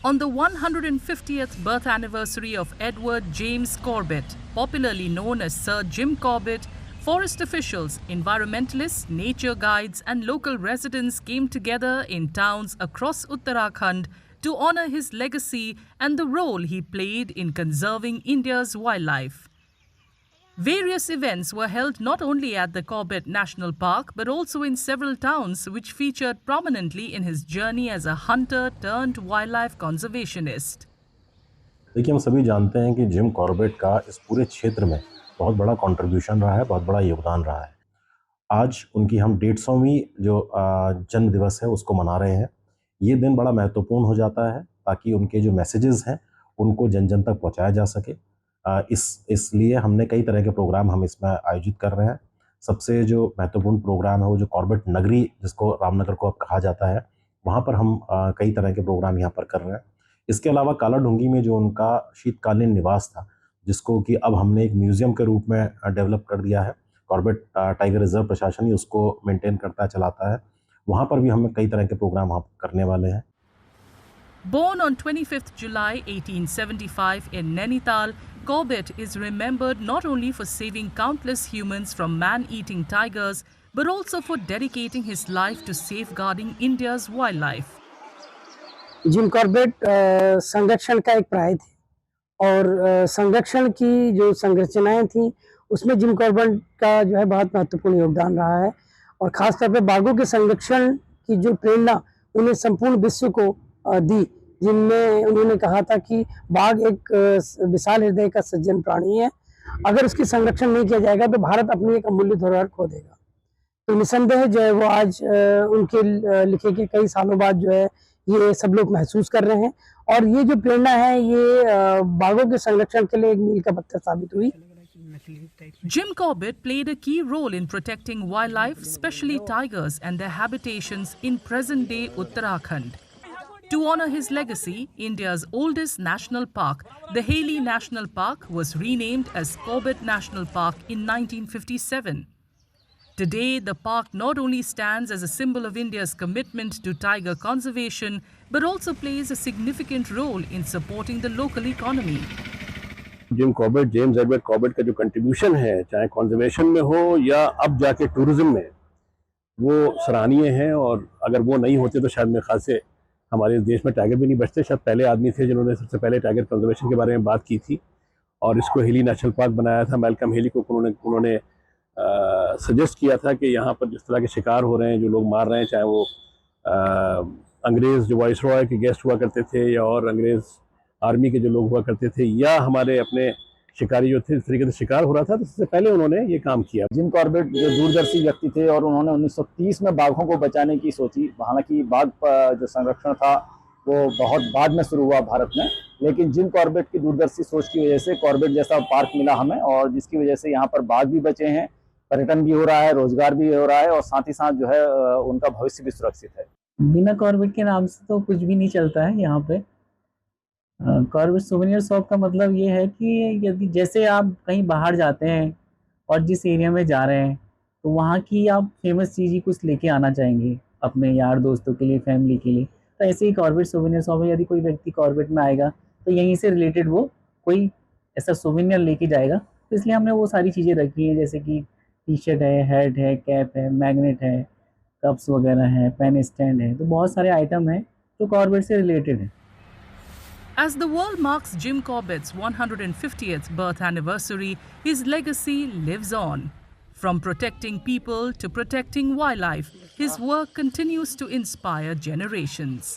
On the 150th birth anniversary of Edward James Corbett, popularly known as Sir Jim Corbett, forest officials, environmentalists, nature guides and local residents came together in towns across Uttarakhand to honor his legacy and the role he played in conserving India's wildlife. Various events were held not only at the Corbett National Park but also in several towns which featured prominently in his journey as a hunter turned wildlife conservationist. देखिए, हम सभी जानते हैं कि Jim Corbett का इस पूरे क्षेत्र में बहुत बड़ा कंट्रीब्यूशन रहा है, बहुत बड़ा योगदान रहा है। आज उनकी हम 150वीं जो जन्म दिवस है उसको मना रहे हैं। ये दिन बड़ा महत्वपूर्ण हो जाता है ताकि उनके जो मैसेजेस हैं उनको जन जन तक पहुंचाया जा सके। इसलिए हमने कई तरह के प्रोग्राम हम इसमें आयोजित कर रहे हैं। सबसे जो महत्वपूर्ण प्रोग्राम है वो जो कॉर्बेट नगरी, जिसको रामनगर को अब कहा जाता है, वहाँ पर हम कई तरह के प्रोग्राम यहाँ पर कर रहे हैं। इसके अलावा कालाढूंगी में जो उनका शीतकालीन निवास था, जिसको कि अब हमने एक म्यूजियम के रूप में डेवलप कर दिया है, कॉर्बेट टाइगर रिजर्व प्रशासन ही उसको मेंटेन करता है, चलाता है। वहाँ पर भी हम कई तरह के प्रोग्राम वहाँ करने वाले हैं। Born on 25th July 1875 in Nainital, Corbett is remembered not only for saving countless humans from man-eating tigers, but also for dedicating his life to safeguarding India's wildlife. Jim Corbett संरक्षण का एक प्राय थे और संरक्षण की जो संरचनाएं थी उसमें जिम कॉर्बेट का जो है बहुत महत्वपूर्ण योगदान रहा है और ख़ासतौर पे बाघों के संरक्षण की जो प्रेरणा उन्हें संपूर्ण विश्व को दी, जिनमें उन्होंने कहा था कि बाघ एक विशाल हृदय का सज्जन प्राणी है, अगर उसकी संरक्षण नहीं किया जाएगा तो भारत अपनी एक अमूल्य धरोहर खो देगा। तो निसंदेह जो है वो आज उनके लिखे के कई सालों बाद जो है ये सब लोग महसूस कर रहे हैं और ये जो प्रेरणा है ये बाघों के संरक्षण के लिए एक मील का पत्थर साबित हुई। Jim Corbett played a key role in protecting wildlife, especially tigers and their habitations in present-day Uttarakhand. To honor his legacy, India's oldest national park, the Haley National Park, was renamed as Corbett National Park in 1957. Today, the park not only stands as a symbol of India's commitment to tiger conservation, but also plays a significant role in supporting the local economy. Jim Corbett, James Edward Corbett का जो contribution है, चाहे conservation में हो या अब जाके tourism में, वो सराहनीय है। और अगर वो नहीं होते तो शायद मेरे ख्याल से हमारे देश में टाइगर भी नहीं बचते। शायद पहले आदमी थे जिन्होंने सबसे पहले टाइगर कंजर्वेशन के बारे में बात की थी और इसको हेली नेशनल पार्क बनाया था। मैल्कम हेली को उन्होंने सजेस्ट किया था कि यहाँ पर जिस तरह के शिकार हो रहे हैं, जो लोग मार रहे हैं, चाहे वो अंग्रेज़ जो वाइस रॉय के गेस्ट हुआ करते थे या और अंग्रेज़ आर्मी के जो लोग हुआ करते थे या हमारे अपने शिकारी जो थे, इस तरीके से शिकार हो रहा था, तो इससे पहले उन्होंने ये काम किया। जिम कॉर्बेट जो दूरदर्शी व्यक्ति थे और उन्होंने 1930 में बाघों को बचाने की सोची। हालांकि बाघ जो संरक्षण था वो बहुत बाद में शुरू हुआ भारत में, लेकिन जिम कॉर्बेट की दूरदर्शी सोच की वजह से कॉर्बेट जैसा पार्क मिला हमें और जिसकी वजह से यहाँ पर बाघ भी बचे हैं, पर्यटन भी हो रहा है, रोजगार भी हो रहा है और साथ ही साथ जो है उनका भविष्य भी सुरक्षित है। बिना कॉर्बेट के नाम से तो कुछ भी नहीं चलता है यहाँ पे। कॉर्बेट सोवेनियर शॉप का मतलब ये है कि यदि जैसे आप कहीं बाहर जाते हैं और जिस एरिया में जा रहे हैं तो वहाँ की आप फेमस चीज़ ही कुछ लेके आना चाहेंगे अपने यार दोस्तों के लिए, फैमिली के लिए, तो ऐसे ही कॉर्बेट सोवेनियर शॉप है। यदि कोई व्यक्ति कॉर्बेट में आएगा तो यहीं से रिलेटेड वो कोई ऐसा सोवेनियर लेके जाएगा, तो इसलिए हमने वो सारी चीज़ें रखी हैं, जैसे कि टी शर्ट है, हैट है, कैप है, मैग्नेट है, कप्स वगैरह है, पेन स्टैंड है, तो बहुत सारे आइटम हैं जो कॉर्बेट से रिलेटेड है। As the world marks Jim Corbett's 150th birth anniversary, his legacy lives on. From protecting people to protecting wildlife, his work continues to inspire generations.